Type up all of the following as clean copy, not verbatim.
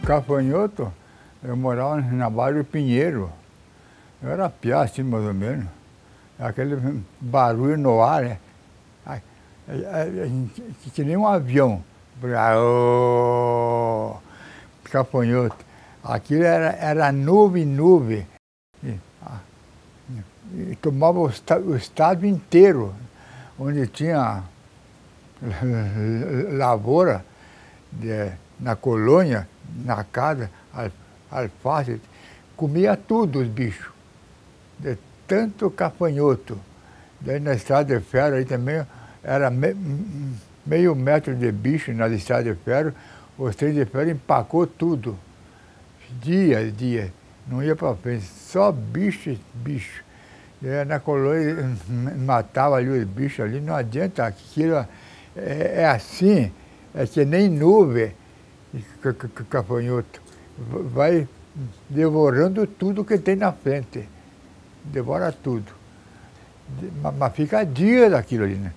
Gafanhoto, eu morava na Barra do Pinheiro. Eu era piá, assim, mais ou menos. Aquele barulho no ar, né? Que nem um avião. Gafanhoto. Aquilo era nuvem. E tomava o estado inteiro, onde tinha lavoura na colônia, na casa, alface, comia tudo os bichos, de tanto gafanhoto. Daí na estrada de ferro aí também era meio metro de bicho na estrada de ferro, os trens de ferro empacou tudo, dia, não ia para frente, só bicho. E na colônia matava ali os bichos ali, não adianta, aquilo é assim, é que nem nuvem, gafanhoto, vai devorando tudo que tem na frente, devora tudo. Mas fica dias aquilo ali, né?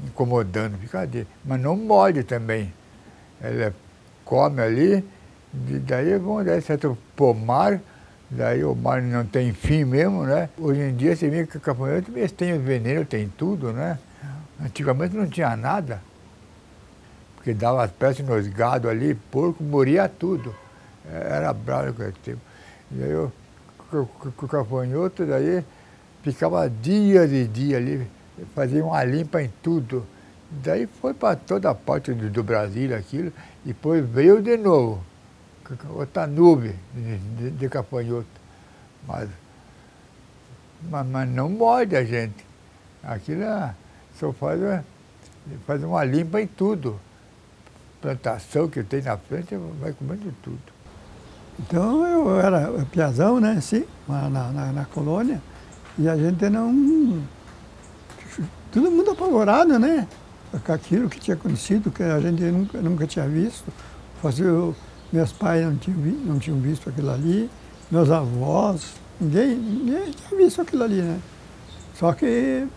Incomodando, fica dias. Mas não morde também. Ela come ali, daí vão dar certo pomar, daí o mar não tem fim mesmo, né? Hoje em dia você vê que o gafanhoto tem veneno, tem tudo, né? Antigamente não tinha nada, porque dava as peças nos gados ali, porco, moria tudo. Era bravo aquele tempo. Daí o gafanhoto, daí ficava dias e dias ali, fazia uma limpa em tudo. Daí foi para toda a parte do Brasil aquilo, e depois veio de novo, outra nuvem de gafanhoto. Mas não morde a gente. Aquilo só faz uma limpa em tudo. Plantação que tem na frente, vai comendo tudo. Então eu era piazão, né, assim, na colônia, e a gente não... Todo mundo apavorado, né? Com aquilo que tinha acontecido, que a gente nunca tinha visto. Meus pais não tinham visto aquilo ali, meus avós, ninguém tinha visto aquilo ali, né? Só que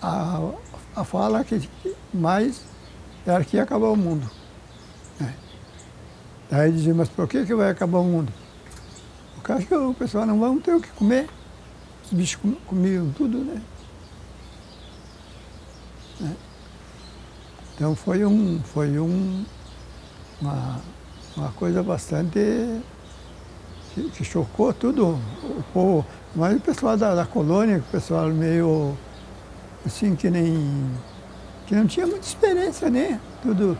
a fala que mais era que ia acabar o mundo. Né? Daí dizia, mas por que vai acabar o mundo? Porque acho que o pessoal não vai ter o que comer. Os bichos comiam tudo, né? Então foi uma coisa bastante que chocou tudo o povo, mas o pessoal da colônia, o pessoal meio assim que não tinha muita experiência, né? Tudo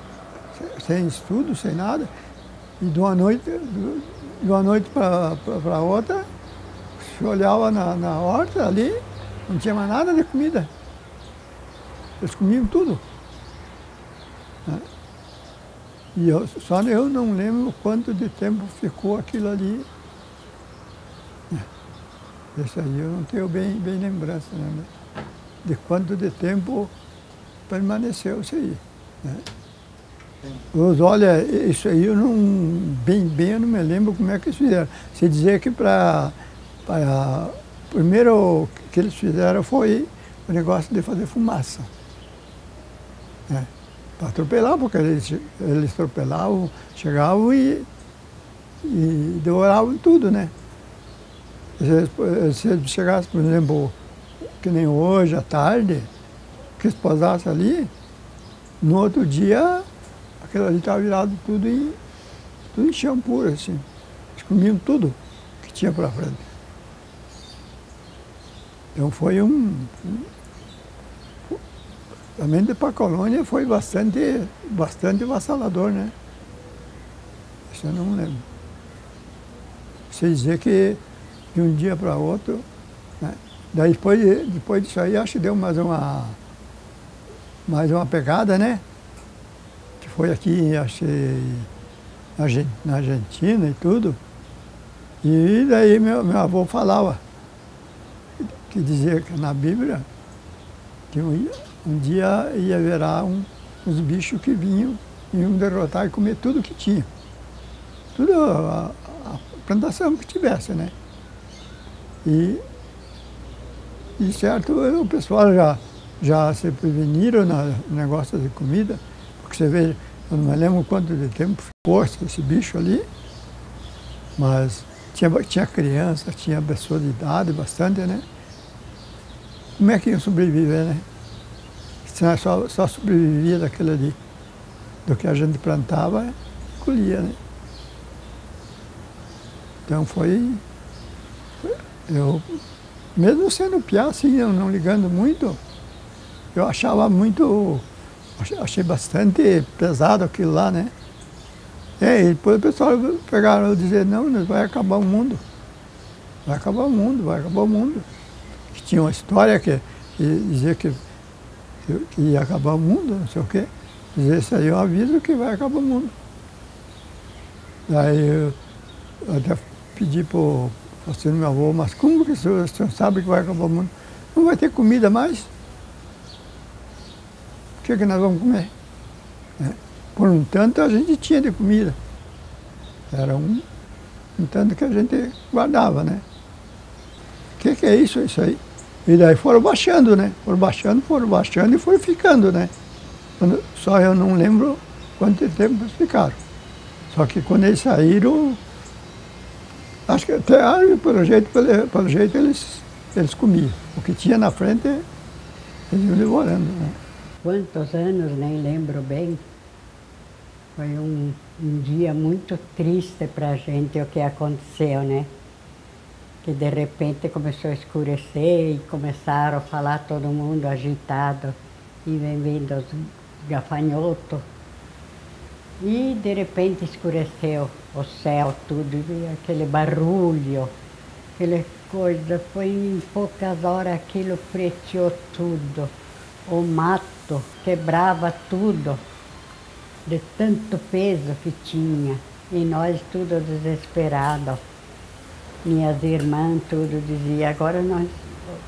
sem estudo, sem nada. E de uma noite para outra, se olhava na horta ali, não tinha mais nada de comida. Eles comiam tudo. Né? E só eu não lembro quanto de tempo ficou aquilo ali. Isso aí eu não tenho bem lembrança, né? De quanto de tempo permaneceu isso aí. Né? Olha, isso aí eu não, bem eu não me lembro como é que eles fizeram. Se dizer que primeiro que eles fizeram foi o negócio de fazer fumaça. Né? Para atropelar, porque eles atropelavam, chegavam e devoravam tudo, né? Se eles chegassem, por exemplo, que nem hoje, à tarde, que eles pousassem ali, no outro dia, aquilo ali estava virado tudo em chão puro, assim. Eles comiam tudo que tinha para frente. Então foi também para a colônia foi bastante avassalador, né? Isso eu não lembro. Você dizer que de um dia para outro, né? Daí depois disso aí, acho que deu mais uma pegada, né? Que foi aqui, acho que na Argentina e tudo. E daí meu avô falava, que dizia que na Bíblia, que um dia ia haverá uns bichos que iam derrotar e comer tudo que tinha. Tudo a plantação que tivesse, né? E certo, o pessoal já se preveniram no negócio de comida, porque você vê, Eu não me lembro quanto de tempo ficou esse bicho ali, mas tinha criança, tinha pessoa de idade bastante, né? Como é que iam sobreviver, né? Senão só sobrevivia daquilo ali, do que a gente plantava e colhia, né? Então eu, mesmo sendo piá, assim, eu não ligando muito, eu achei bastante pesado aquilo lá, né? E depois o pessoal pegaram e dizer, não, vai acabar o mundo. Vai acabar o mundo, vai acabar o mundo. Que tinha uma história que dizia que ia acabar o mundo, não sei o quê. Esse aí é um aviso que vai acabar o mundo. Daí eu até pedi para o meu avô, mas como que o senhor sabe que vai acabar o mundo? Não vai ter comida mais? O que nós vamos comer? Por um tanto a gente tinha de comida. Era um tanto que a gente guardava, né? O que é isso aí? E daí foram baixando, né? Foram baixando e foram ficando, né? Só eu não lembro quanto tempo eles ficaram. Só que quando eles saíram, acho que até pelo jeito eles comiam. O que tinha na frente, eles iam devorando, né? Quantos anos, nem lembro bem. Foi um dia muito triste para a gente o que aconteceu, né? Que de repente começou a escurecer e começaram a falar todo mundo agitado, e vem vindo os gafanhotos. E de repente escureceu o céu tudo, e aquele barulho, aquela coisa, foi em poucas horas aquilo preteou tudo. O mato quebrava tudo, de tanto peso que tinha, e nós tudo desesperados. Minhas irmãs tudo dizia, agora nós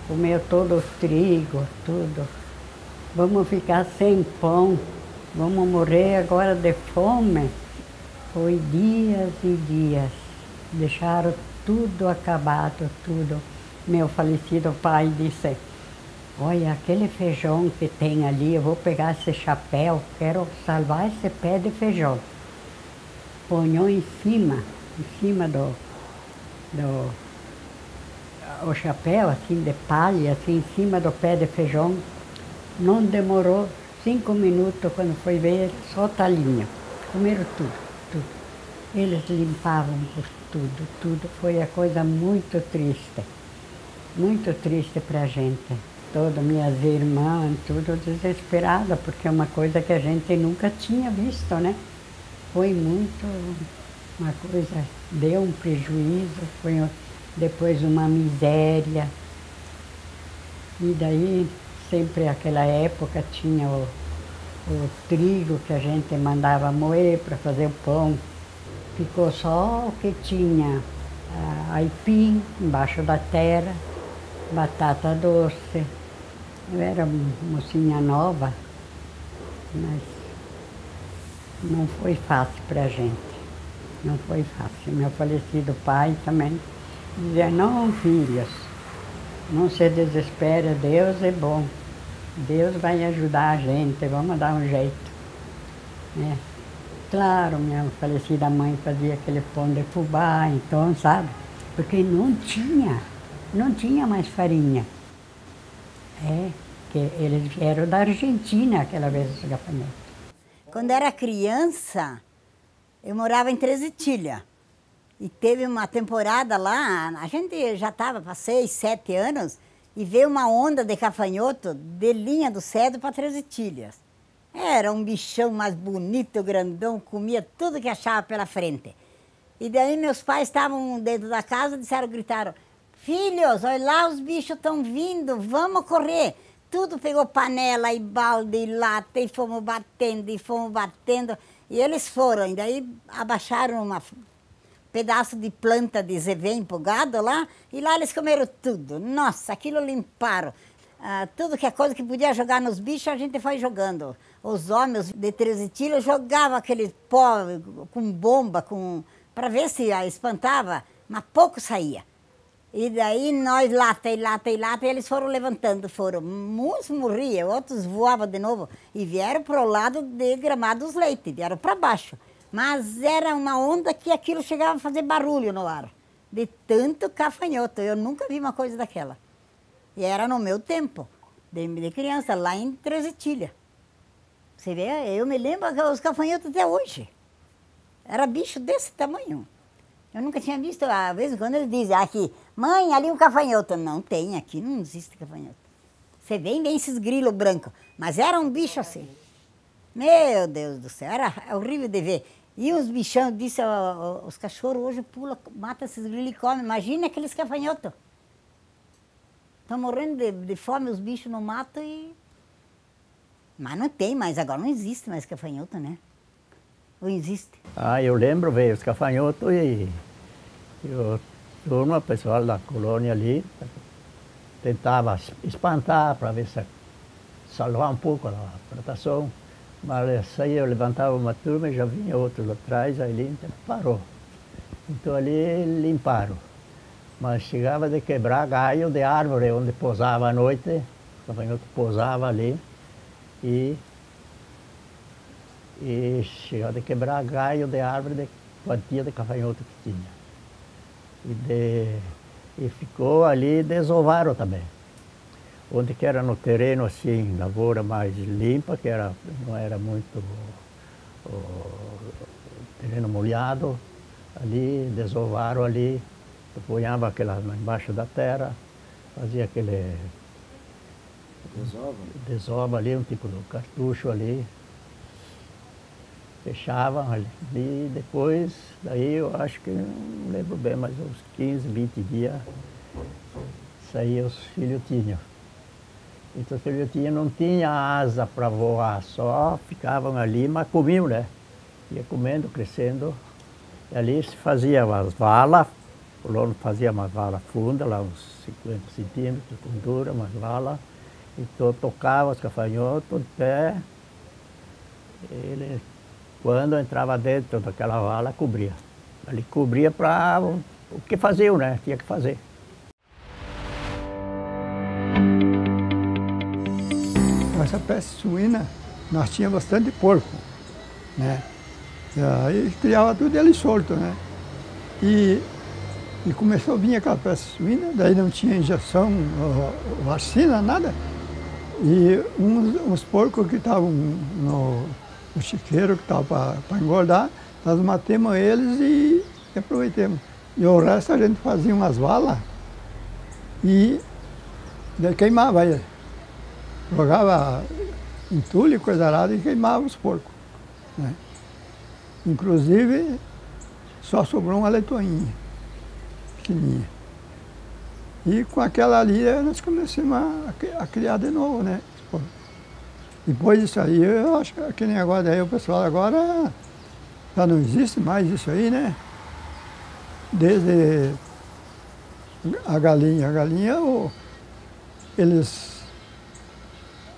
comemos todo o trigo, tudo. Vamos ficar sem pão, vamos morrer agora de fome. Foi dias e dias, deixaram tudo acabado, tudo. Meu falecido pai disse, olha, aquele feijão que tem ali, eu vou pegar esse chapéu, quero salvar esse pé de feijão. Ponhou em cima o chapéu, assim, de palha, assim, em cima do pé de feijão. Não demorou 5 minutos, quando foi ver, só talinha. Comeram tudo. Eles limpavam por tudo. Foi a coisa muito triste para a gente. Todas minhas irmãs, tudo desesperada, porque é uma coisa que a gente nunca tinha visto, né? Foi uma coisa, deu um prejuízo, foi depois uma miséria. E daí, sempre naquela época, tinha o trigo que a gente mandava moer para fazer o pão. Ficou só o que tinha aipim embaixo da terra, batata doce. Eu era mocinha nova, mas não foi fácil para a gente. Não foi fácil. Meu falecido pai também dizia, não, filhos, não se desespere, Deus é bom. Deus vai ajudar a gente, vamos dar um jeito. Claro, minha falecida mãe fazia aquele pão de fubá, então, sabe? Porque não tinha mais farinha. Que eles vieram da Argentina aquela vez, os gafanhotos. Quando era criança, eu morava em Trezetilha. E teve uma temporada lá, a gente já estava para 6, 7 anos, e veio uma onda de gafanhoto de Linha do Cedro para Trezetilhas. Era um bichão mais bonito, grandão, comia tudo que achava pela frente. E daí meus pais estavam dentro da casa, gritaram, filhos, olha lá, os bichos estão vindo, vamos correr. Tudo pegou panela e balde e lata e fomos batendo. E eles foram, e daí abaixaram um pedaço de planta de zevém empolgado lá, e lá eles comeram tudo. Nossa, aquilo limparam. Tudo que é coisa que podia jogar nos bichos, a gente foi jogando. Os homens de Trezetilha jogavam aquele pó com bomba, para ver se espantava, mas pouco saía. E daí nós lata, e eles foram levantando, uns morriam, outros voavam de novo e vieram para o lado de Gramado dos Leite, vieram para baixo. Mas era uma onda que aquilo chegava a fazer barulho no ar, de tanto cafanhoto. Eu nunca vi uma coisa daquela. E era no meu tempo, de criança, lá em Trezetilha. Você vê, eu me lembro dos cafanhotos até hoje. Era bicho desse tamanho. Eu nunca tinha visto, às vezes, quando eles dizem aqui, mãe, ali um cafanhoto. Não tem, aqui não existe cafanhoto. Você vê bem esses grilos brancos, mas era um bicho assim. Meu Deus do céu, era horrível de ver. E os bichão, disse, os cachorros hoje pulam, matam esses grilos e comem. Imagina aqueles cafanhotos. Estão morrendo de fome os bichos no mato e... Mas não tem mais, agora não existe mais cafanhoto, né? Ou existe? Ah, eu lembro, veio os cafanhotos e o pessoal da colônia ali tentava espantar para ver se salvar um pouco a plantação. Mas aí eu levantava uma turma e já vinha outro atrás, aí então parou. Então ali limparam. Mas chegava de quebrar galho de árvore onde pousava à noite, o cafanhoto pousava ali e chegava de quebrar galho de árvore de quantia de cafanhoto que tinha. E ficou ali, desovaram também. Onde que era no terreno assim, lavoura mais limpa, que não era muito terreno molhado, ali, desovaram ali, ponhava aquela embaixo da terra, fazia aquele... Desova ali, um tipo de cartucho ali. Fechavam ali, e depois, daí eu acho que, não lembro bem, mas uns 15, 20 dias, saía os filhotinhos. Então os filhotinhos não tinham asa para voar, só ficavam ali, mas comiam, né? Ia comendo, crescendo. E ali se fazia umas valas, o colono fazia uma vala funda, lá uns 50 centímetros de fundura, umas valas. Então tocava os cafanhotos de pé, ele... Quando entrava dentro daquela vala, cobria. Ali cobria para o que faziam, né? Tinha que fazer. Essa peste suína, nós tínhamos bastante porco, né? E aí criava tudo ele solto, né? E começou a vir aquela peste suína, daí não tinha injeção, vacina, nada. E uns porcos que estavam no chiqueiro que estava para engordar, nós matemos eles e aproveitamos. E o resto a gente fazia umas valas e daí queimava ele. Jogava entulho e coisa arada e queimava os porcos, né? Inclusive, só sobrou uma letoinha, pequenininha. E com aquela ali nós começamos a criar de novo, né? Depois disso aí, eu acho que aquele negócio aí, o pessoal agora já não existe mais isso aí, né? Desde a galinha, o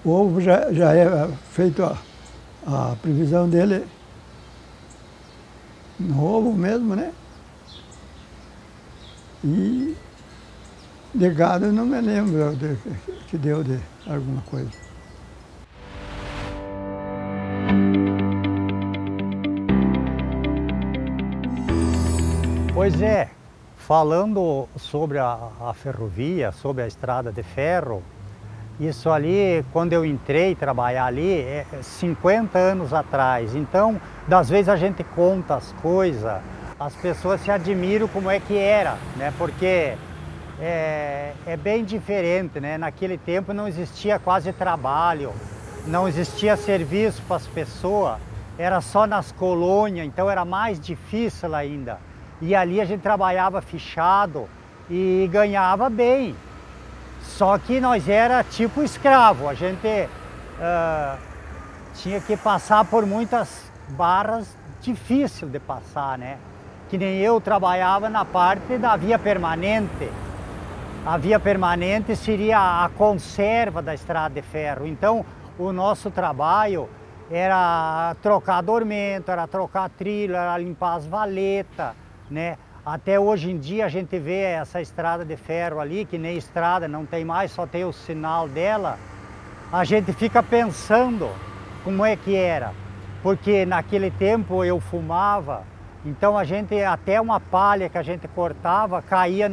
ovo já é feito a previsão dele no ovo mesmo, né? E de gado eu não me lembro que deu de alguma coisa. Pois é, falando sobre a ferrovia, sobre a estrada de ferro, isso ali, quando eu entrei trabalhar ali, é 50 anos atrás. Então, das vezes a gente conta as coisas, as pessoas se admiram como é que era, né? Porque é bem diferente, né? Naquele tempo não existia quase trabalho, não existia serviço para as pessoas, era só nas colônias, então era mais difícil ainda. E ali a gente trabalhava fechado e ganhava bem. Só que nós era tipo escravo, a gente tinha que passar por muitas barras difíceis de passar, né? Que nem eu trabalhava na parte da via permanente. A via permanente seria a conserva da estrada de ferro. Então, o nosso trabalho era trocar dormento, era trocar trilho, era limpar as valetas, né? Até hoje em dia a gente vê essa estrada de ferro ali, que nem estrada, não tem mais, só tem o sinal dela. A gente fica pensando como é que era, porque naquele tempo eu fumava, então a gente, até uma palha que a gente cortava, caía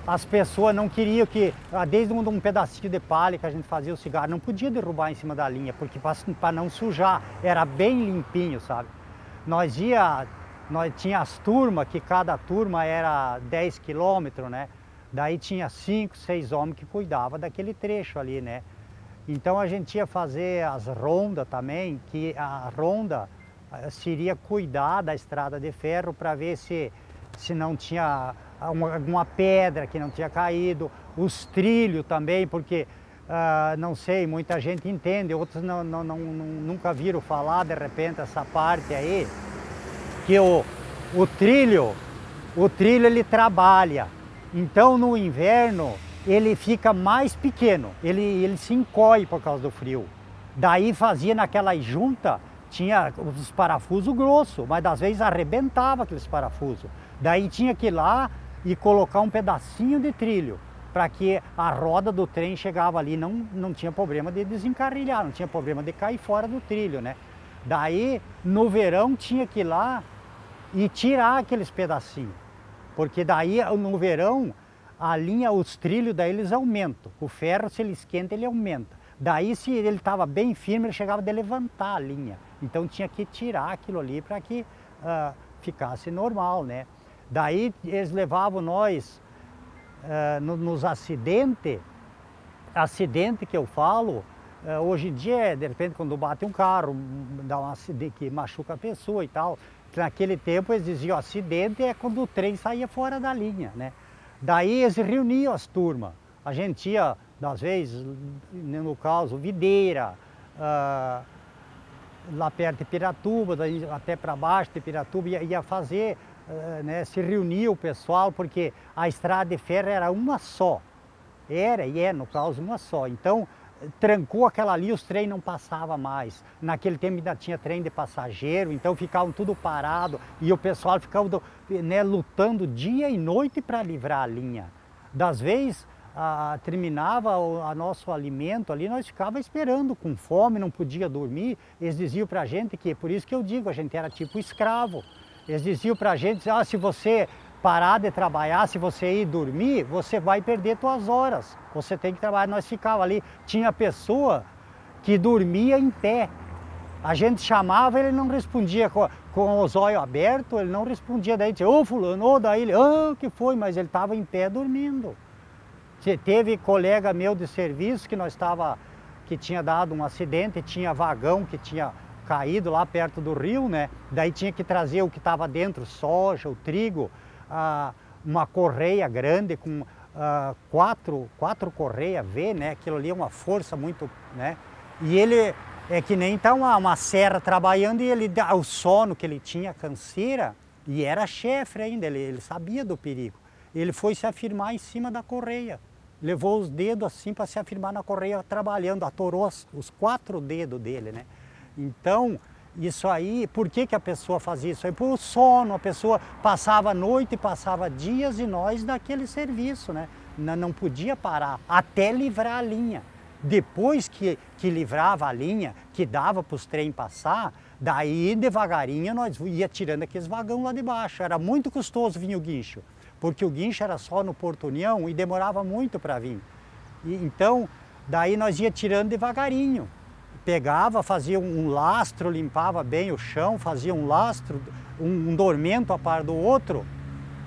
as pessoas não queriam que, desde um pedacinho de palha que a gente fazia o cigarro, não podia derrubar em cima da linha, porque para não sujar, era bem limpinho, sabe? Nós tinha as turmas, que cada turma era 10 quilômetros, né? Daí tinha 5, 6 homens que cuidavam daquele trecho ali, né? Então a gente ia fazer as rondas também, que a ronda seria cuidar da estrada de ferro para ver se não tinha alguma pedra que não tinha caído, os trilhos também, porque não sei, muita gente entende, outros nunca viram falar de repente essa parte aí, que o trilho ele trabalha, então no inverno ele fica mais pequeno, ele se encolhe por causa do frio. Daí fazia naquela junta, tinha os parafusos grossos, mas às vezes arrebentava aqueles parafusos. Daí tinha que ir lá e colocar um pedacinho de trilho, para que a roda do trem chegava ali, não tinha problema de desencarrilhar, não tinha problema de cair fora do trilho, né? Daí no verão tinha que ir lá e tirar aqueles pedacinhos, porque daí no verão a linha, os trilhos daí eles aumentam, o ferro se ele esquenta ele aumenta, daí se ele estava bem firme ele chegava a levantar a linha, então tinha que tirar aquilo ali para que ficasse normal, né? Daí eles levavam nós nos acidente que eu falo, hoje em dia de repente quando bate um carro, dá um acidente que machuca a pessoa e tal, naquele tempo eles diziam acidente é quando o trem saía fora da linha, né? Daí eles reuniam as turmas, a gente ia, às vezes, no caso, Videira, lá perto de Piratuba, daí até para baixo de Piratuba, ia fazer, né, se reunia o pessoal, porque a estrada de ferro era uma só, era e é, no caso, uma só, então trancou aquela ali, os trens não passavam mais. Naquele tempo ainda tinha trem de passageiro, então ficavam tudo parado e o pessoal ficava, né, lutando dia e noite para livrar a linha. Das vezes terminava o nosso alimento ali, nós ficávamos esperando com fome, não podia dormir. Eles diziam para a gente que, por isso que eu digo, a gente era tipo escravo. Eles diziam para a gente, se você parar de trabalhar, se você ir dormir, você vai perder suas horas. Você tem que trabalhar. Nós ficávamos ali, tinha pessoa que dormia em pé. A gente chamava, ele não respondia com os olhos abertos, ele não respondia. Daí dizia, ô fulano, ô daí ele, o que foi? Mas ele estava em pé dormindo. Teve colega meu de serviço que tinha dado um acidente, tinha vagão que tinha caído lá perto do rio, né? Daí tinha que trazer o que estava dentro, soja, o trigo, uma correia grande com quatro correias V, né? Aquilo ali é uma força muito, né? E ele é que nem tá uma serra trabalhando, e ele, o sono que ele tinha, canseira, e era chefe ainda, ele sabia do perigo. Ele foi se afirmar em cima da correia, levou os dedos assim para se afirmar na correia trabalhando, atorou os 4 dedos dele, né? Então, isso aí, por que a pessoa fazia isso aí? Por sono, a pessoa passava a noite, passava dias e nós daquele serviço, né? Não podia parar, até livrar a linha. Depois que livrava a linha, que dava para os trem passar, daí devagarinho nós ia tirando aqueles vagões lá de baixo. Era muito custoso vir o guincho, porque o guincho era só no Porto União e demorava muito para vir. Então, daí nós ia tirando devagarinho. Pegava, fazia um lastro, limpava bem o chão, fazia um lastro, um dormento a par do outro.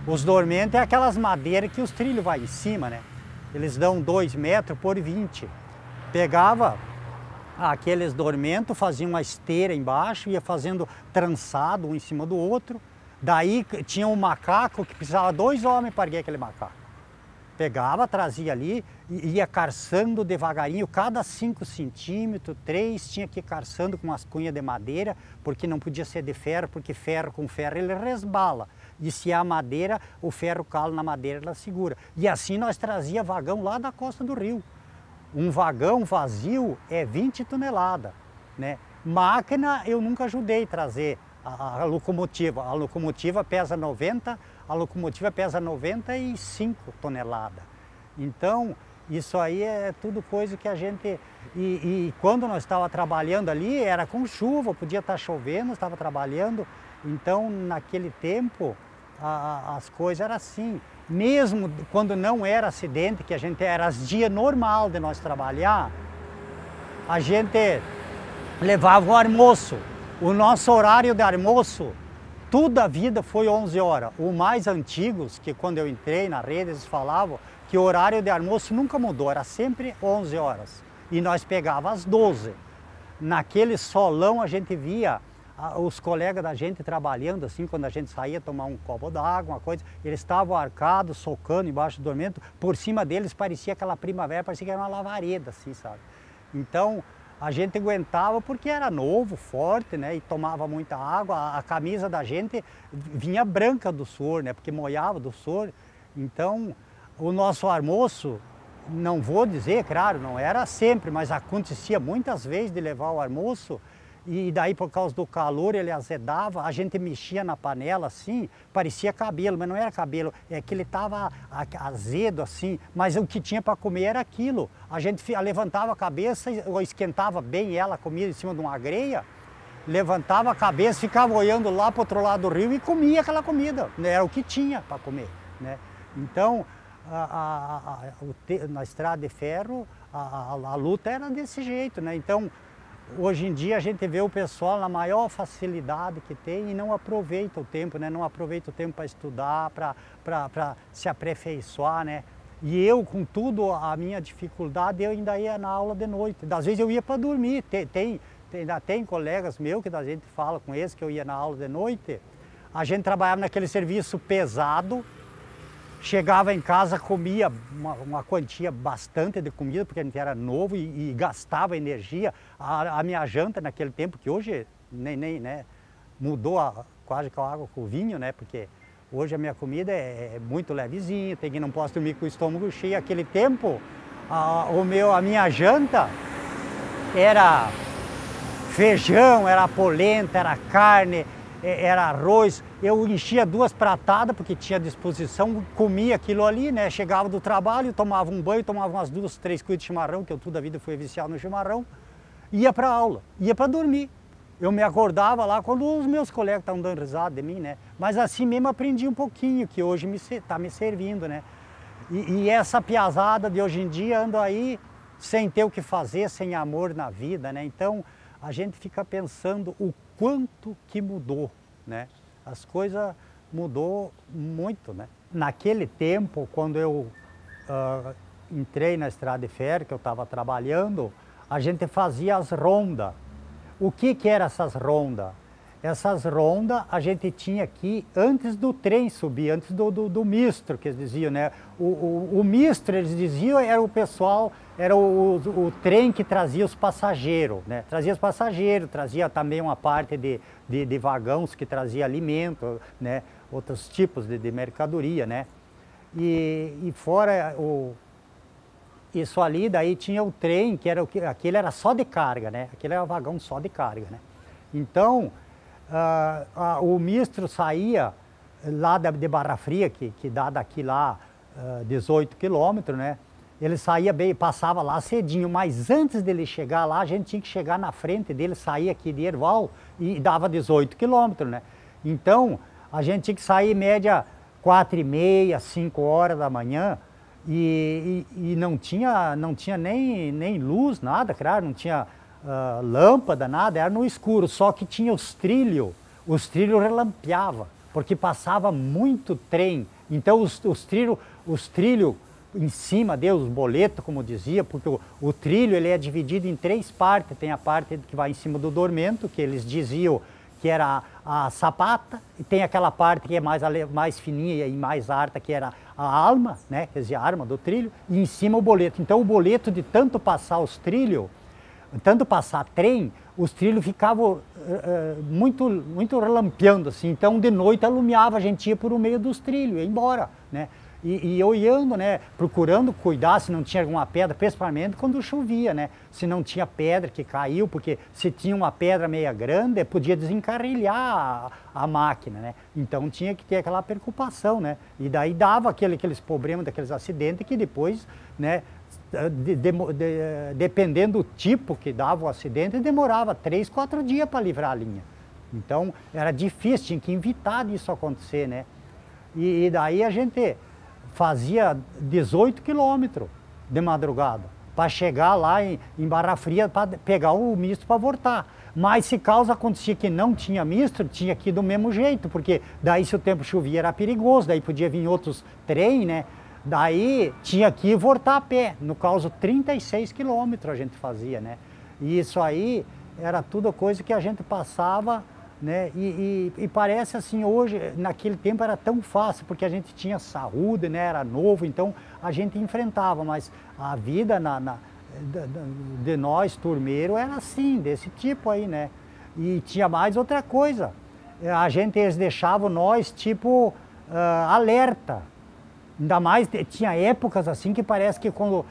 Os dormentos é aquelas madeiras que os trilhos vai em cima, né? Eles dão 2 metros por 20. Pegava aqueles dormentos, fazia uma esteira embaixo, ia fazendo trançado um em cima do outro. Daí tinha um macaco que precisava 2 homens para erguer aquele macaco. Pegava, trazia ali, ia carçando devagarinho, cada 5 centímetros, 3, tinha que ir carçando com umas cunhas de madeira, porque não podia ser de ferro, porque ferro com ferro ele resbala. E se há madeira, o ferro cala na madeira, ela segura. E assim nós trazia vagão lá da costa do rio. Um vagão vazio é 20 toneladas, né? Máquina eu nunca ajudei a trazer a locomotiva pesa 90, a locomotiva pesa 95 toneladas. Então, isso aí é tudo coisa que a gente... E quando nós estávamos trabalhando ali, era com chuva, podia estar chovendo, estava trabalhando. Então, naquele tempo, as coisas eram assim. Mesmo quando não era acidente, que a gente era os dias normal de nós trabalhar, a gente levava o almoço. O nosso horário de almoço, toda a vida foi 11 horas. O mais antigos, que quando eu entrei na rede, eles falavam que o horário de almoço nunca mudou, era sempre 11 horas. E nós pegávamos às 12. Naquele solão a gente via os colegas da gente trabalhando assim, quando a gente saía tomar um copo d'água, uma coisa, eles estavam arcados, socando embaixo do dormento, por cima deles parecia aquela primavera, parecia que era uma lavareda, assim, sabe? Então, a gente aguentava porque era novo, forte, né, e tomava muita água, a camisa da gente vinha branca do suor, né, porque molhava do suor. Então, o nosso almoço, não vou dizer, claro, não era sempre, mas acontecia muitas vezes de levar o almoço, e daí por causa do calor ele azedava, a gente mexia na panela assim, parecia cabelo, mas não era cabelo, é que ele estava azedo assim, mas o que tinha para comer era aquilo. A gente levantava a cabeça, ou esquentava bem ela, comia em cima de uma grelha, levantava a cabeça, ficava olhando lá para o outro lado do rio e comia aquela comida, era o que tinha para comer, né? Então, na estrada de ferro, a luta era desse jeito, né? Então, hoje em dia a gente vê o pessoal na maior facilidade que tem e não aproveita o tempo, né? Não aproveita o tempo para estudar, para se aperfeiçoar, né? E eu, com tudo a minha dificuldade, eu ainda ia na aula de noite. Às vezes eu ia para dormir. Ainda tem colegas meus que a gente fala com eles que eu ia na aula de noite. A gente trabalhava naquele serviço pesado. Chegava em casa, comia uma quantia bastante de comida, porque a gente era novo e gastava energia. A minha janta naquele tempo, que hoje nem né, mudou quase com a água com o vinho, né, porque hoje a minha comida é muito levezinha, não posso dormir com o estômago cheio. Aquele tempo, a minha janta era feijão, era polenta, era carne, era arroz. Eu enchia 2 pratadas, porque tinha disposição, comia aquilo ali, né? Chegava do trabalho, tomava um banho, tomava umas 2, 3 cuidas de chimarrão, que eu toda a vida fui viciado no chimarrão, ia para aula, ia para dormir. Eu me acordava lá quando os meus colegas estavam dando risada de mim, né? Mas assim mesmo aprendi um pouquinho, que hoje está me servindo, né? E essa piazada de hoje em dia anda aí sem ter o que fazer, sem amor na vida, né? Então, a gente fica pensando o quanto que mudou, né? As coisas mudou muito, né? Naquele tempo, quando eu entrei na estrada de ferro, que eu estava trabalhando, a gente fazia as rondas. O que eram essas rondas? Essas rondas a gente tinha aqui antes do trem subir, antes do mistro, que eles diziam, né? O mistro, eles diziam, era o pessoal, era o trem que trazia os passageiros, né? Trazia os passageiros, trazia também uma parte de vagões que trazia alimento, né? Outros tipos de mercadoria, né? E fora isso ali, daí tinha o trem, que era aquele era só de carga, né? Aquele era um vagão só de carga, né? Então, o mistro saía lá de Barra Fria, que dá daqui lá 18 quilômetros, né? Ele saía bem, passava lá cedinho, mas antes dele chegar lá, a gente tinha que chegar na frente dele, sair aqui de Erval e dava 18 quilômetros, né? Então, a gente tinha que sair em média 4h30, 5 horas da manhã e não tinha nem luz, nada, claro, não tinha lâmpada, nada, era no escuro, só que tinha os trilhos relampeavam, porque passava muito trem, então os trilhos em cima os boletos, como dizia, porque o trilho ele é dividido em 3 partes, tem a parte que vai em cima do dormento, que eles diziam que era a sapata, e tem aquela parte que é mais fininha e mais alta, que era a alma, né, quer dizer, a arma do trilho, e em cima o boleto. Então o boleto de tanto passar os trilhos, tanto passar trem, os trilhos ficavam muito relampeando assim, então de noite alumiava, a gente ia por o meio dos trilhos, ia embora, né? e olhando, né, procurando cuidar se não tinha alguma pedra, principalmente quando chovia, né, se não tinha pedra que caiu, porque se tinha uma pedra meia grande, podia desencarrilhar a máquina, né, então tinha que ter aquela preocupação, né, e daí dava aqueles problemas, daqueles acidentes que depois, né, dependendo do tipo que dava o acidente, demorava 3, 4 dias para livrar a linha. Então era difícil, tinha que evitar disso acontecer, né, e daí a gente fazia 18 quilômetros de madrugada para chegar lá em Barra Fria para pegar o misto para voltar. Mas se caso acontecia que não tinha misto, tinha que ir do mesmo jeito, porque daí se o tempo chovia era perigoso, daí podia vir outros trem, né? Daí tinha que ir e voltar a pé. No caso, 36 quilômetros a gente fazia, né? E isso aí era tudo coisa que a gente passava, né? E parece assim, hoje, naquele tempo era tão fácil, porque a gente tinha saúde, né? Era novo, então a gente enfrentava, mas a vida de nós, turmeiros, era assim, desse tipo aí, né? E tinha mais outra coisa, eles deixavam nós, tipo, alerta, ainda mais, tinha épocas assim que parece que quando...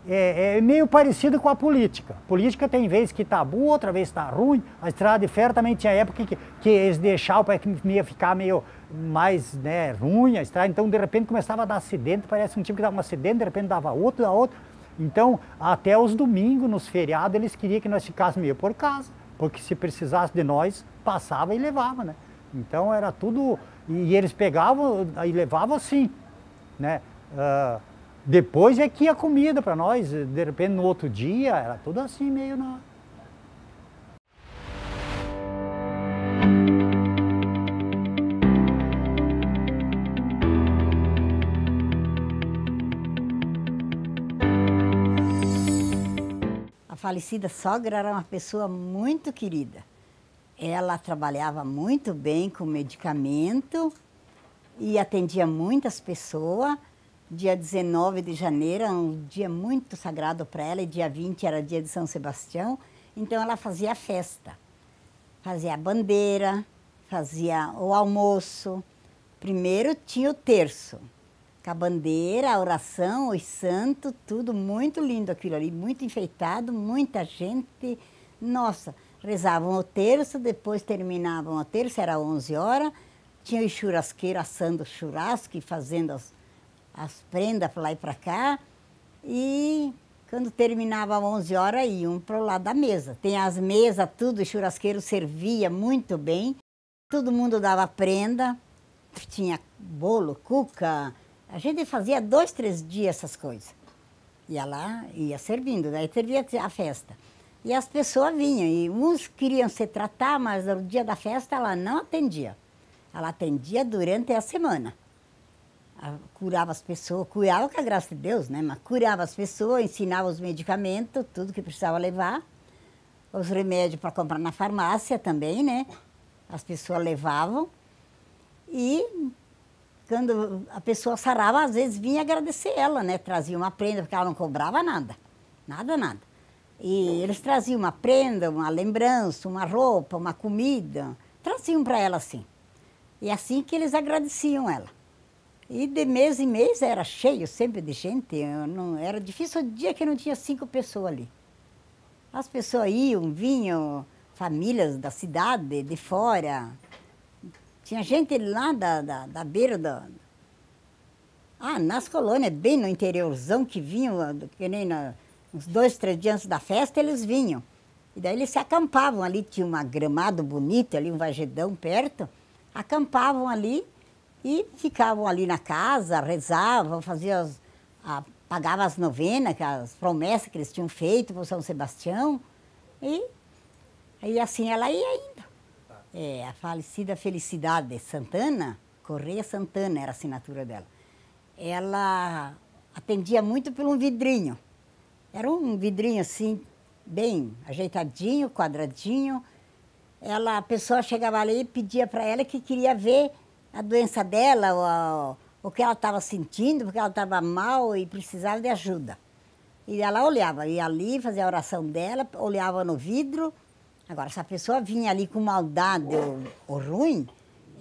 É meio parecido com a política. Política tem vez que tá boa, outra vez tá ruim. A estrada de ferro também tinha época que eles deixavam para ficar meio mais, né, ruim a estrada. Então, de repente, começava a dar acidente. Parece um tipo que dava um acidente, de repente dava outro, dava outro. Então, até os domingos, nos feriados, eles queriam que nós ficássemos meio por casa. Porque se precisasse de nós, passava e levava, né? Então, era tudo... E eles pegavam e levavam assim, né? Depois é que ia comida para nós, de repente no outro dia, era tudo assim meio na... A falecida sogra era uma pessoa muito querida. Ela trabalhava muito bem com medicamento e atendia muitas pessoas. Dia 19 de janeiro era um dia muito sagrado para ela, e dia 20 era dia de São Sebastião, então ela fazia festa. Fazia a bandeira, fazia o almoço. Primeiro tinha o terço, com a bandeira, a oração, os santos, tudo muito lindo aquilo ali, muito enfeitado, muita gente. Nossa, rezavam o terço, depois terminavam o terço, era 11 horas, tinha os churrasqueiros assando churrasco e fazendo as prendas para lá e para cá, e quando terminava às 11 horas iam para o lado da mesa. Tem as mesas, tudo, o churrasqueiro servia muito bem, todo mundo dava prenda, tinha bolo, cuca, a gente fazia 2, 3 dias essas coisas. Ia lá, ia servindo, daí servia a festa. E as pessoas vinham, e uns queriam se tratar, mas no dia da festa ela não atendia. Ela atendia durante a semana. Curava as pessoas, curava com a graça de Deus, né? Mas curava as pessoas, ensinava os medicamentos, tudo que precisava levar. Os remédios para comprar na farmácia também, né? As pessoas levavam. E quando a pessoa sarava, às vezes vinha agradecer ela, né? Trazia uma prenda, porque ela não cobrava nada. Nada, nada. E eles traziam uma prenda, uma lembrança, uma roupa, uma comida. Traziam para ela assim. E assim que eles agradeciam ela. E de mês em mês era cheio sempre de gente, era difícil o dia que não tinha 5 pessoas ali. As pessoas iam, vinham, famílias da cidade, de fora. Tinha gente lá da beira nas colônias, bem no interiorzão, que vinham, que nem uns 2, 3 dias antes da festa, eles vinham. E daí eles se acampavam ali, tinha um gramado bonito ali, um vargedão perto, acampavam ali, e ficavam ali na casa, rezavam, pagavam as novenas, as promessas que eles tinham feito para São Sebastião. E assim ela ia indo. A falecida Felicidade Santana, Correia Santana era a assinatura dela. Ela atendia muito por um vidrinho. Era um vidrinho assim, bem ajeitadinho, quadradinho. A pessoa chegava ali e pedia para ela que queria ver a doença dela, o que ela estava sentindo, porque ela estava mal e precisava de ajuda. E ela olhava, ia ali, fazia a oração dela, olhava no vidro. Agora, se a pessoa vinha ali com maldade ou ruim,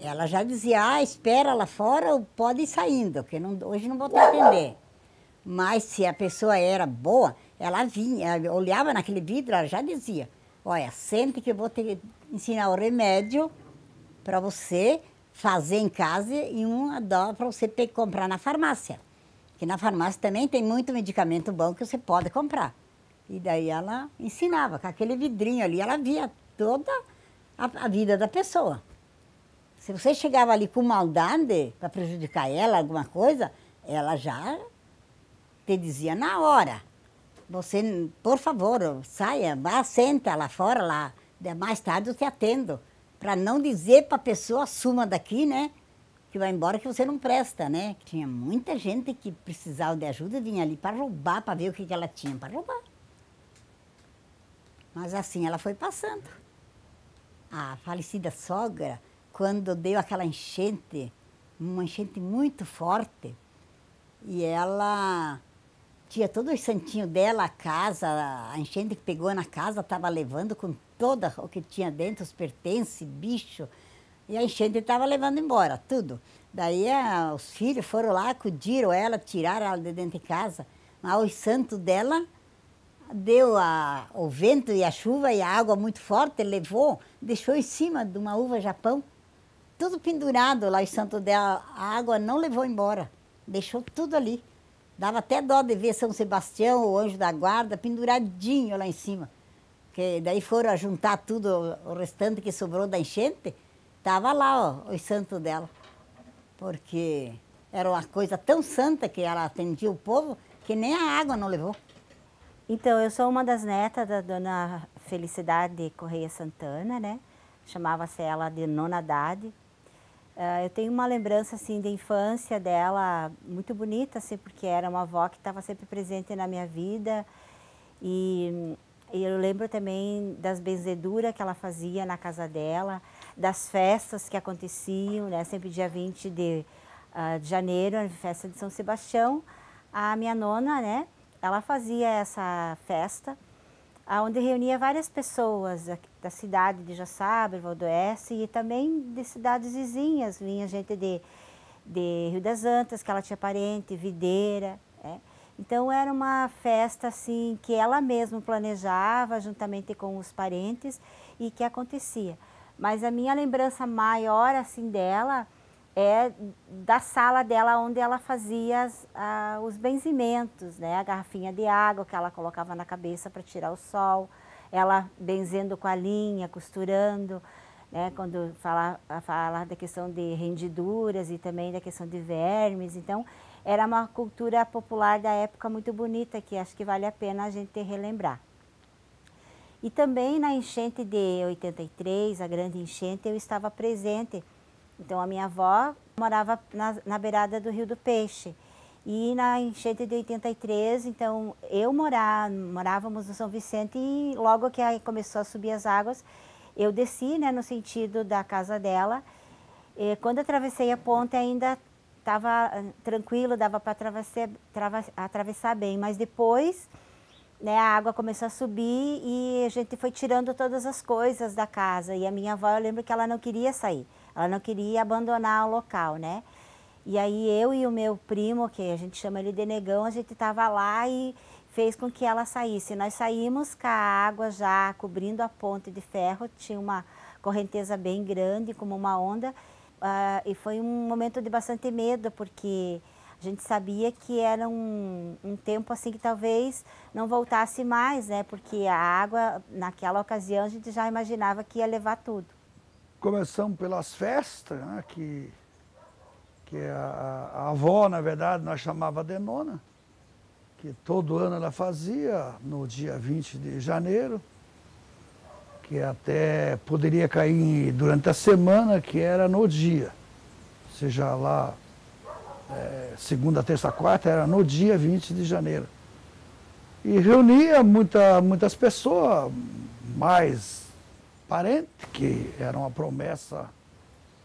ela já dizia, espera lá fora ou pode ir saindo, que hoje não vou te atender. Mas se a pessoa era boa, ela vinha, ela olhava naquele vidro, ela já dizia, olha, sente que eu vou te ensinar o remédio para você fazer em casa e uma dose para você ter que comprar na farmácia. Que na farmácia também tem muito medicamento bom que você pode comprar. E daí ela ensinava, com aquele vidrinho ali, ela via toda a vida da pessoa. Se você chegava ali com maldade para prejudicar ela, alguma coisa, ela já te dizia na hora. Você, por favor, saia, vá, senta lá fora, lá, mais tarde eu te atendo. Para não dizer para a pessoa, suma daqui, né? Que vai embora que você não presta, né? Tinha muita gente que precisava de ajuda e vinha ali para roubar, para ver o que ela tinha para roubar. Mas assim ela foi passando. A falecida sogra, quando deu aquela enchente, uma enchente muito forte, e ela tinha todos os santinhos dela, a casa, a enchente que pegou na casa, estava levando com todo o que tinha dentro, os pertences, bicho, e a enchente estava levando embora, tudo. Daí os filhos foram lá, acudiram ela, tiraram ela de dentro de casa, mas os santos dela, deu o vento e a chuva e a água muito forte, levou, deixou em cima de uma uva Japão, tudo pendurado lá, os santos dela, a água não levou embora, deixou tudo ali. Dava até dó de ver São Sebastião, o anjo da guarda, penduradinho lá em cima. Que daí foram juntar tudo, o restante que sobrou da enchente, estava lá, os santos dela. Porque era uma coisa tão santa que ela atendia o povo, que nem a água não levou. Então, eu sou uma das netas da dona Felicidade Correia Santana, né? Chamava-se ela de Nona Dade. Eu tenho uma lembrança, assim, de infância dela muito bonita, assim, porque era uma avó que estava sempre presente na minha vida. E eu lembro também das benzeduras que ela fazia na casa dela, das festas que aconteciam, né? Sempre dia 20 de janeiro, a festa de São Sebastião. A minha nona, né? Ela fazia essa festa, onde reunia várias pessoas da cidade de Joaçaba, Valdoeste, e também de cidades vizinhas. Vinha gente de Rio das Antas, que ela tinha parente, Videira. Então era uma festa assim que ela mesma planejava, juntamente com os parentes, e que acontecia. Mas a minha lembrança maior assim dela é da sala dela, onde ela fazia os benzimentos, né? A garrafinha de água que ela colocava na cabeça para tirar o sol, ela benzendo com a linha, costurando, né? Quando fala da questão de rendiduras e também da questão de vermes. Então, era uma cultura popular da época muito bonita, que acho que vale a pena a gente relembrar. E também na enchente de 83, a grande enchente, eu estava presente. Então, a minha avó morava na beirada do Rio do Peixe. E na enchente de 83, então, morávamos no São Vicente, e logo que aí começou a subir as águas, eu desci, né, no sentido da casa dela. E quando atravessei a ponte, ainda estava tranquilo, dava para atravessar bem. Mas depois, né, a água começou a subir e a gente foi tirando todas as coisas da casa. E a minha avó, eu lembro que ela não queria sair. Ela não queria abandonar o local, né? E aí eu e o meu primo, que a gente chama ele de Negão, a gente estava lá e fez com que ela saísse. Nós saímos com a água já cobrindo a ponte de ferro, tinha uma correnteza bem grande, como uma onda, e foi um momento de bastante medo, porque a gente sabia que era um tempo assim que talvez não voltasse mais, né? Porque a água, naquela ocasião, a gente já imaginava que ia levar tudo. Começamos pelas festas, né, que a avó, na verdade, nós chamava de nona, que todo ano ela fazia no dia 20 de janeiro, que até poderia cair durante a semana, que era no dia, seja lá segunda, terça, quarta, era no dia 20 de janeiro. E reunia muitas pessoas, mais parente, que era uma promessa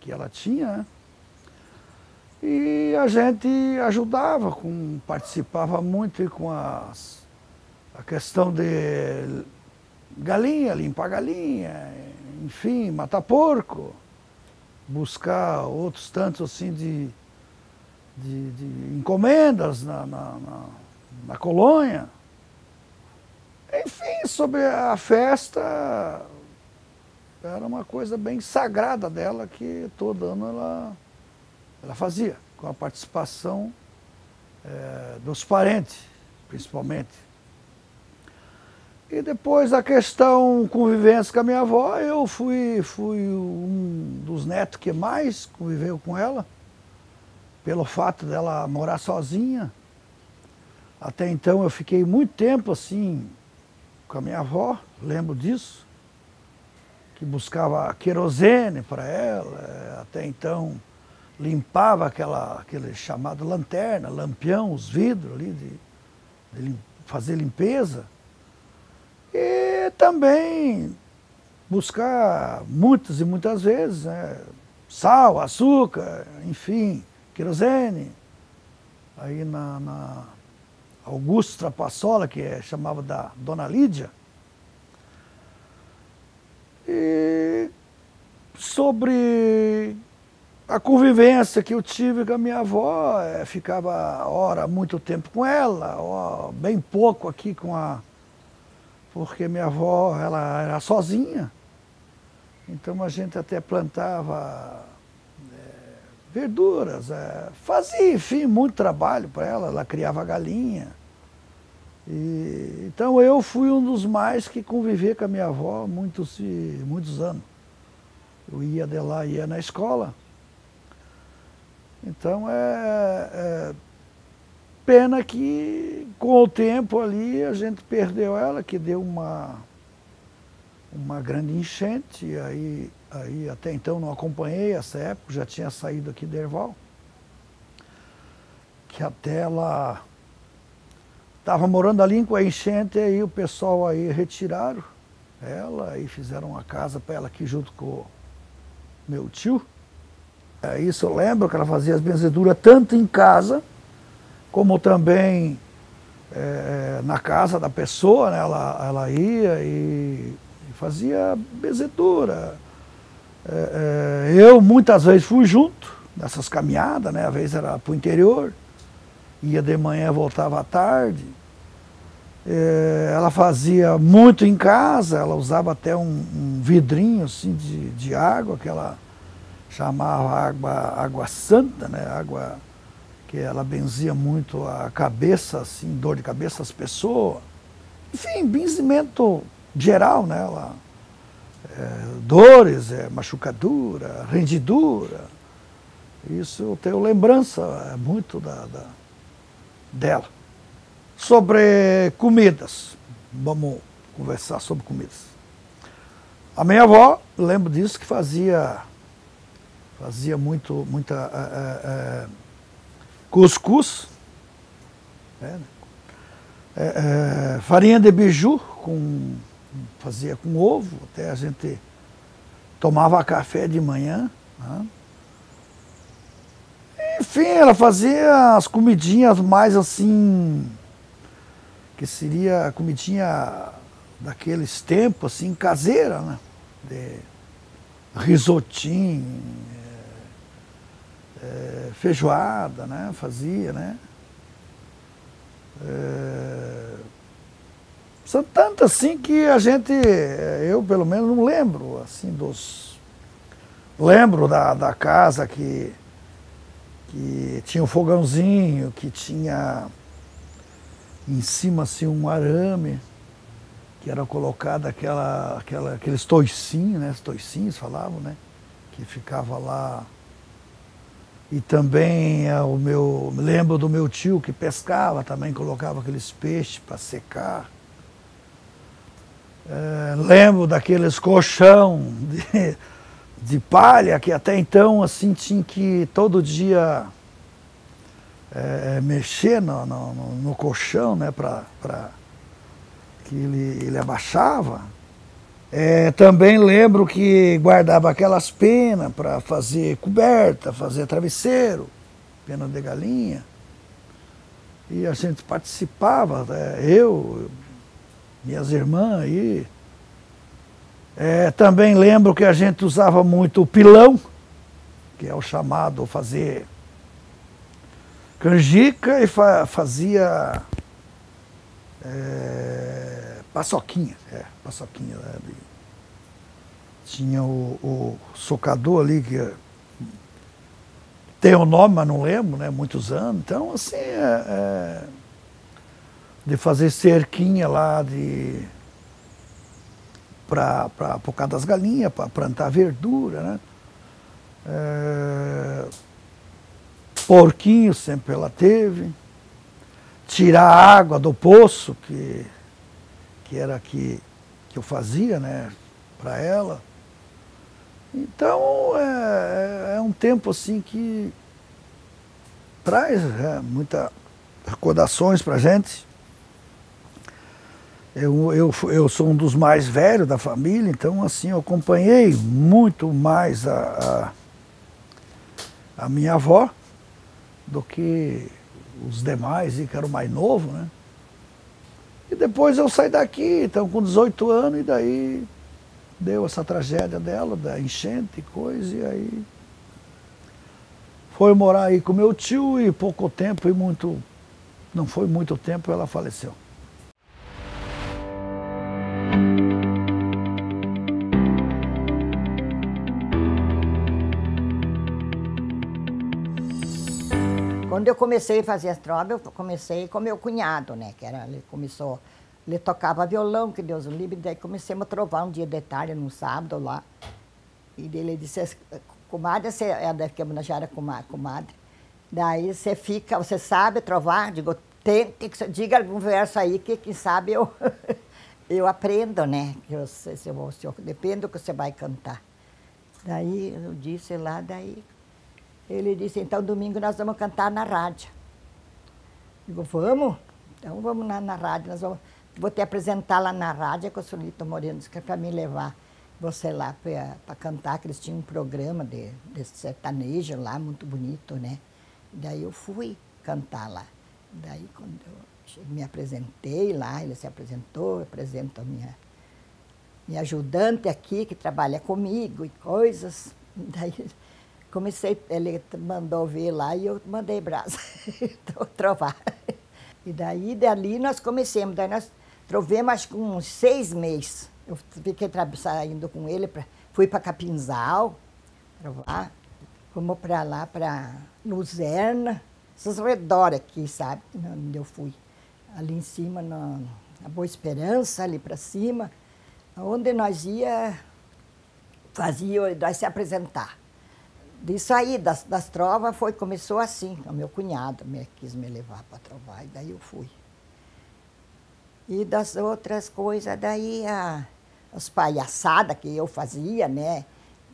que ela tinha, né? E a gente ajudava, participava muito com a questão de galinha, limpar galinha, enfim, matar porco. buscar outros tantos assim de encomendas na colônia. Enfim, sobre a festa, era uma coisa bem sagrada dela, que todo ano ela fazia, com a participação dos parentes, principalmente. E depois a questão convivência com a minha avó, eu fui um dos netos que mais conviveu com ela, pelo fato dela morar sozinha. Até então eu fiquei muito tempo assim com a minha avó, lembro disso, que buscava querosene para ela, até então limpava aquele chamado lanterna, lampião, os vidros ali, de fazer limpeza. E também buscar muitas e muitas vezes, né, sal, açúcar, enfim, querosene. Aí na Augusto Trapassola, que chamava da Dona Lídia. E sobre a convivência que eu tive com a minha avó, ficava muito tempo com ela, bem pouco aqui porque minha avó ela era sozinha. Então a gente até plantava verduras, fazia, enfim, muito trabalho para ela, ela criava galinha. Então eu fui um dos mais que convivi com a minha avó muitos anos. Eu ia de lá, ia na escola. Então pena que com o tempo ali a gente perdeu ela, que deu uma grande enchente, e aí até então não acompanhei essa época, já tinha saído aqui de Herval, que até ela estava morando ali com a enchente, e aí o pessoal aí retiraram ela e fizeram uma casa para ela aqui junto com o meu tio. Isso eu lembro que ela fazia as benzeduras tanto em casa, como também na casa da pessoa, né? Ela ia e fazia benzedura. Eu muitas vezes fui junto nessas caminhadas, né? Às vezes era para o interior, ia de manhã, voltava à tarde. Ela fazia muito em casa, ela usava até um vidrinho assim de água, que ela chamava água santa, né? Água que ela benzia muito a cabeça, assim, dor de cabeça das pessoas. Enfim, benzimento geral, né? Ela, dores, machucadura, rendidura. Isso eu tenho lembrança muito dela. Sobre comidas, vamos conversar sobre comidas. A minha avó, lembro disso, que fazia muita cuscuz, farinha de beiju, fazia com ovo, até a gente tomava café de manhã, né? Enfim, ela fazia as comidinhas mais assim, que seria comidinha daqueles tempos, assim, caseira, né? De risotinho, feijoada, né? Fazia, né? São tantas assim que a gente, eu pelo menos não lembro, assim, lembro da casa que tinha um fogãozinho, que tinha em cima assim um arame, que era colocado aqueles toicinhos, né? Os toicinhos falavam, né? Que ficava lá. E também lembro do meu tio que pescava, também colocava aqueles peixes para secar. Lembro daqueles colchão de palha, que até então assim tinha que todo dia mexer no colchão, né, para que ele abaixava. Também lembro que guardava aquelas penas para fazer coberta, fazer travesseiro, pena de galinha. E a gente participava, eu, minhas irmãs aí. Também lembro que a gente usava muito o pilão, que é o chamado fazer canjica e fazia paçoquinha. Paçoquinha. Né? Tinha o socador ali, que tem o nome, mas não lembro, né? Muitos anos. Então, assim, de fazer cerquinha lá para por causa das galinhas, para plantar verdura, né? Porquinho sempre ela teve. Tirar a água do poço, que era que eu fazia, né? Para ela. Então, é um tempo assim que traz muitas recordações para a gente. Eu sou um dos mais velhos da família, então assim, eu acompanhei muito mais a minha avó do que os demais, que eram mais novos, né? E depois eu saí daqui, então com 18 anos, e daí deu essa tragédia dela, da enchente e coisa, e aí foi morar aí com meu tio, e pouco tempo, não foi muito tempo, ela faleceu. Quando eu comecei a fazer as trovas, eu comecei com meu cunhado, né? Ele tocava violão, que Deus o livre, daí comecei a trovar um dia de tarde, num sábado lá. E ele disse, comadre, você é daqui, já era comadre. Daí você sabe trovar? Digo, diga algum verso aí que quem sabe eu aprendo, né? Depende do que você vai cantar. Daí eu disse lá, daí ele disse, então domingo nós vamos cantar na rádio. Digo, vamos? Então vamos na rádio, vou te apresentar lá na rádio, com o Solito Moreno, disse que é para me levar você lá para cantar, que eles tinham um programa de sertanejo lá, muito bonito, né? Daí eu fui cantar lá. Daí quando eu me apresentei lá, ele se apresentou, eu apresento a minha ajudante aqui, que trabalha comigo e coisas. Daí ele mandou ver lá e eu mandei brasa, trovar. E daí, dali nós começamos, daí nós trovemos acho que uns 6 meses. Eu fiquei saindo com ele, fui para Capinzal, trovar, fomos para lá, para Luzerna, esses redores aqui, sabe, onde eu fui. Ali em cima, na Boa Esperança, ali para cima, onde nós nós se apresentar. Disso aí, das trovas, começou assim, o meu cunhado quis me levar para trovar, e daí eu fui. E das outras coisas, daí as palhaçadas que eu fazia, né?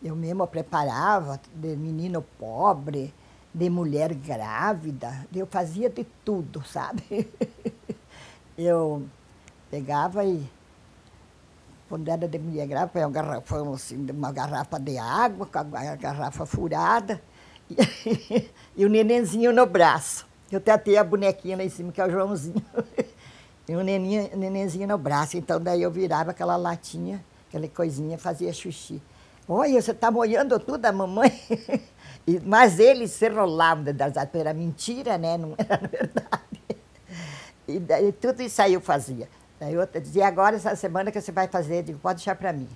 Eu mesma preparava de menino pobre, de mulher grávida, eu fazia de tudo, sabe? Eu pegava e, quando era de mulher grávida, põe um garrafão assim, uma garrafa de água, com a garrafa furada, e o nenenzinho no braço. Eu até tenho a bonequinha lá em cima, que é o Joãozinho. E o nenenzinho no braço. Então, daí eu virava aquela latinha, aquela coisinha, fazia xixi. Olha, você está molhando tudo, a mamãe? Mas eles se rolavam, era mentira, né? Não era verdade. E daí tudo isso aí eu fazia. Daí outra dizia, agora essa semana que você vai fazer, eu digo, pode deixar para mim.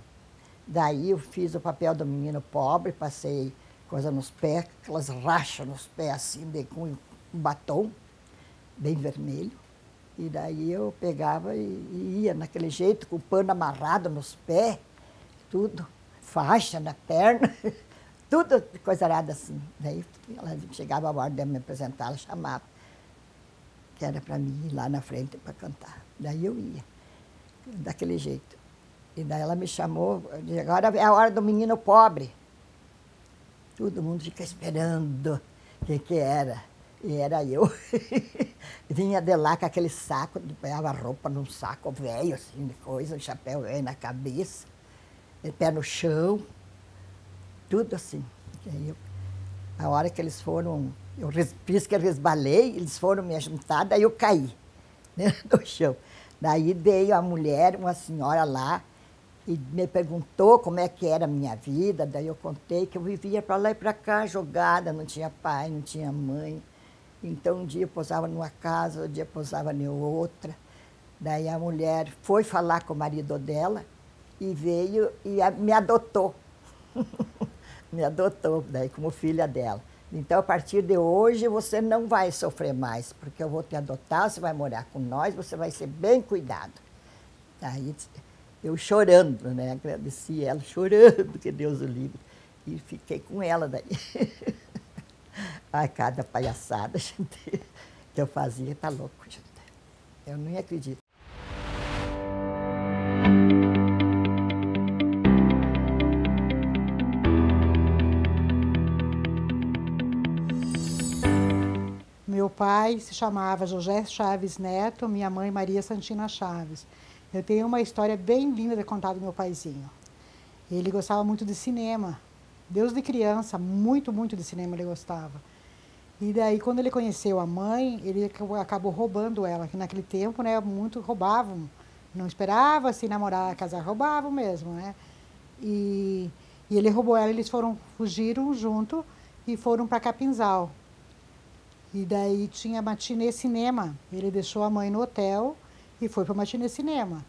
Daí eu fiz o papel do menino pobre, passei coisa nos pés, aquelas rachas nos pés assim, com um batom bem vermelho. E daí eu pegava e ia naquele jeito, com o pano amarrado nos pés, tudo, faixa na perna, tudo coisa arada assim. Daí ela chegava a hora de me apresentar, ela chamava, que era para mim ir lá na frente para cantar. Daí eu ia, daquele jeito. E daí ela me chamou, disse, agora é a hora do menino pobre. Todo mundo fica esperando quem que era. E era eu. Vinha de lá com aquele saco, pegava roupa num saco velho, assim, de coisa, um chapéu velho na cabeça, pé no chão, tudo assim. E aí a hora que eles foram, eu fiz que eu resbalei, eles foram me ajuntar, daí eu caí, né, no chão. Daí veio a mulher, uma senhora lá, e me perguntou como é que era a minha vida, daí eu contei que eu vivia para lá e para cá, jogada, não tinha pai, não tinha mãe. Então um dia eu posava numa casa, outro dia eu posava em outra. Daí a mulher foi falar com o marido dela e veio e me adotou. Me adotou, daí como filha dela. Então, a partir de hoje, você não vai sofrer mais, porque eu vou te adotar, você vai morar com nós, você vai ser bem cuidado. Aí eu chorando, né? Agradeci ela, chorando, que Deus o livre. E fiquei com ela daí. Ai, cada palhaçada, gente, que eu fazia, tá louco, gente. Eu nem acredito. Meu pai se chamava José Chaves Neto, minha mãe Maria Santina Chaves. Eu tenho uma história bem linda de contar do meu paizinho. Ele gostava muito de cinema. Desde criança, muito, muito de cinema ele gostava. E daí, quando ele conheceu a mãe, ele acabou roubando ela, que naquele tempo, né, muito roubavam. Não esperava se namorar, casar, roubavam mesmo, né? E ele roubou ela, eles fugiram junto e foram para Capinzal. E daí tinha matinê cinema. Ele deixou a mãe no hotel e foi para o matinê cinema.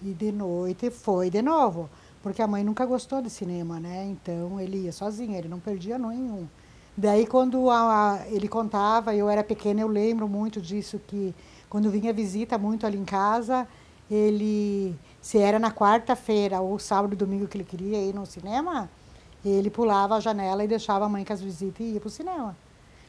E de noite foi de novo, porque a mãe nunca gostou de cinema, né? Então ele ia sozinho, ele não perdia nenhum. Daí quando ele contava, eu era pequena, eu lembro muito disso, que quando vinha visita muito ali em casa, ele, se era na quarta-feira ou sábado e domingo que ele queria ir no cinema, ele pulava a janela e deixava a mãe com as visitas e ia para o cinema.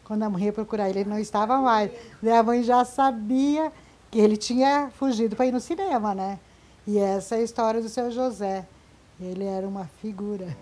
Quando a mãe ia procurar ele, ele não estava mais. Daí a mãe já sabia que ele tinha fugido para ir no cinema, né? E essa é a história do seu José. Ele era uma figura.